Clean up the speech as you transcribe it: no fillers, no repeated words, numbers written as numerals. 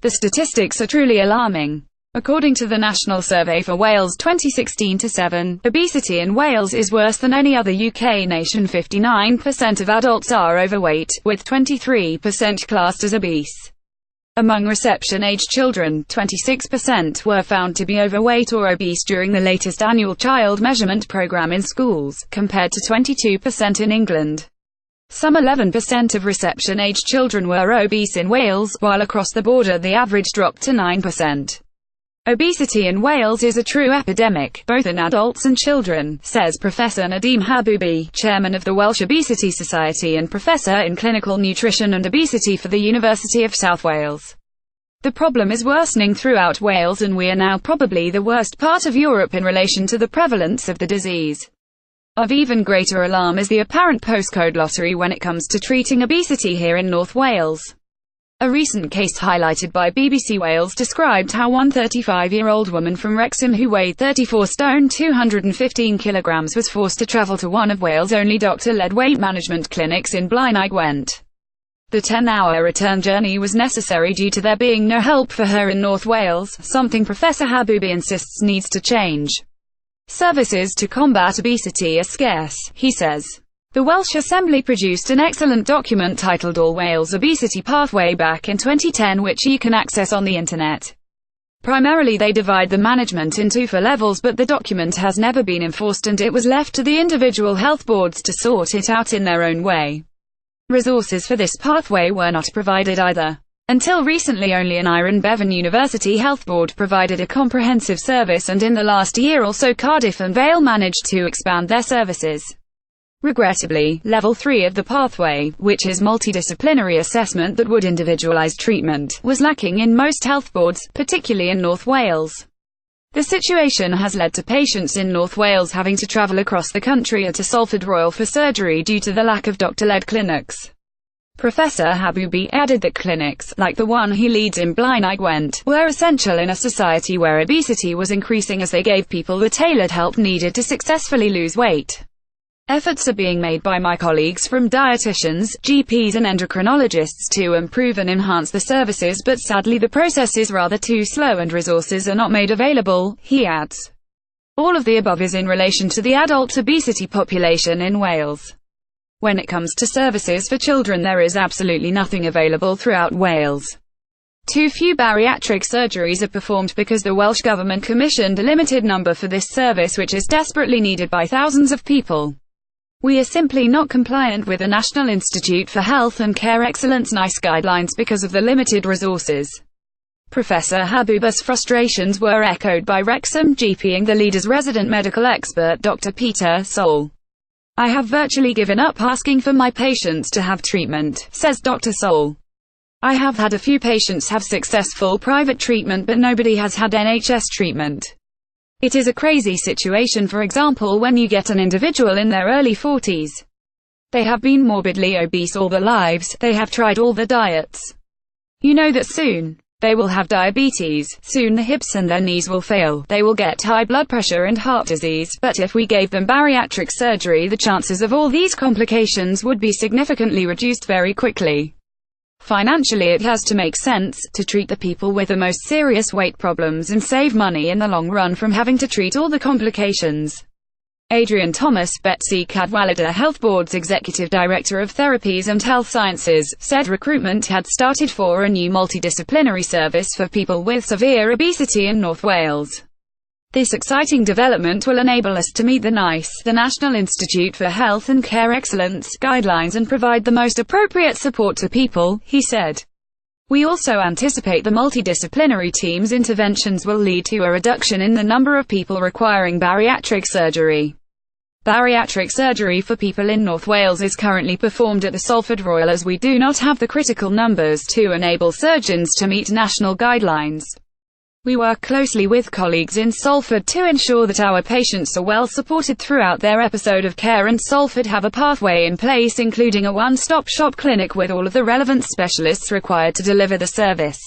The statistics are truly alarming. According to the National Survey for Wales 2016-7, obesity in Wales is worse than any other UK nation. 59% of adults are overweight, with 23% classed as obese. Among reception-age children, 26% were found to be overweight or obese during the latest annual child measurement programme in schools, compared to 22% in England. Some 11% of reception-age children were obese in Wales, while across the border the average dropped to 9%. Obesity in Wales is a true epidemic, both in adults and children, says Professor Nadim Haboubi, chairman of the Welsh Obesity Society and professor in clinical nutrition and obesity for the University of South Wales. The problem is worsening throughout Wales, and we are now probably the worst part of Europe in relation to the prevalence of the disease. Of even greater alarm is the apparent postcode lottery when it comes to treating obesity here in North Wales. A recent case highlighted by BBC Wales described how one 35-year-old woman from Wrexham who weighed 34 stone 215 kilograms was forced to travel to one of Wales' only doctor-led weight management clinics in Blaenau Gwent. The 10-hour return journey was necessary due to there being no help for her in North Wales, something Professor Haboubi insists needs to change. Services to combat obesity are scarce, he says. The Welsh Assembly produced an excellent document titled All Wales Obesity Pathway back in 2010, which you can access on the internet. Primarily they divide the management into 4 levels, but the document has never been enforced and it was left to the individual health boards to sort it out in their own way. Resources for this pathway were not provided either. Until recently only an Iron Bevan University Health Board provided a comprehensive service, and in the last year or so Cardiff and Vale managed to expand their services. Regrettably, Level 3 of the pathway, which is multidisciplinary assessment that would individualise treatment, was lacking in most health boards, particularly in North Wales. The situation has led to patients in North Wales having to travel across the country to Salford Royal for surgery due to the lack of doctor-led clinics. Professor Haboubi added that clinics, like the one he leads in Blaenau Gwent, were essential in a society where obesity was increasing, as they gave people the tailored help needed to successfully lose weight. Efforts are being made by my colleagues from dietitians, GPs and endocrinologists to improve and enhance the services, but sadly the process is rather too slow and resources are not made available, he adds. All of the above is in relation to the adult obesity population in Wales. When it comes to services for children, there is absolutely nothing available throughout Wales. Too few bariatric surgeries are performed because the Welsh Government commissioned a limited number for this service, which is desperately needed by thousands of people. We are simply not compliant with the National Institute for Health and Care Excellence NICE guidelines because of the limited resources. Professor Haboubi's frustrations were echoed by Wrexham GPing the leader's resident medical expert Dr. Peter Soul. I have virtually given up asking for my patients to have treatment, says Dr. Soul. I have had a few patients have successful private treatment, but nobody has had NHS treatment. It is a crazy situation. For example, when you get an individual in their early 40s. They have been morbidly obese all their lives, they have tried all the diets. You know that soon they will have diabetes, soon the hips and their knees will fail, they will get high blood pressure and heart disease, but if we gave them bariatric surgery, the chances of all these complications would be significantly reduced very quickly. Financially, it has to make sense to treat the people with the most serious weight problems and save money in the long run from having to treat all the complications. Adrian Thomas, Betsy Cadwallader, Health Board's Executive Director of Therapies and Health Sciences, said recruitment had started for a new multidisciplinary service for people with severe obesity in North Wales. This exciting development will enable us to meet the NICE, the National Institute for Health and Care Excellence, guidelines and provide the most appropriate support to people, he said. We also anticipate the multidisciplinary team's interventions will lead to a reduction in the number of people requiring bariatric surgery. Bariatric surgery for people in North Wales is currently performed at the Salford Royal, as we do not have the critical numbers to enable surgeons to meet national guidelines. We work closely with colleagues in Salford to ensure that our patients are well supported throughout their episode of care, and Salford have a pathway in place including a one-stop shop clinic with all of the relevant specialists required to deliver the service.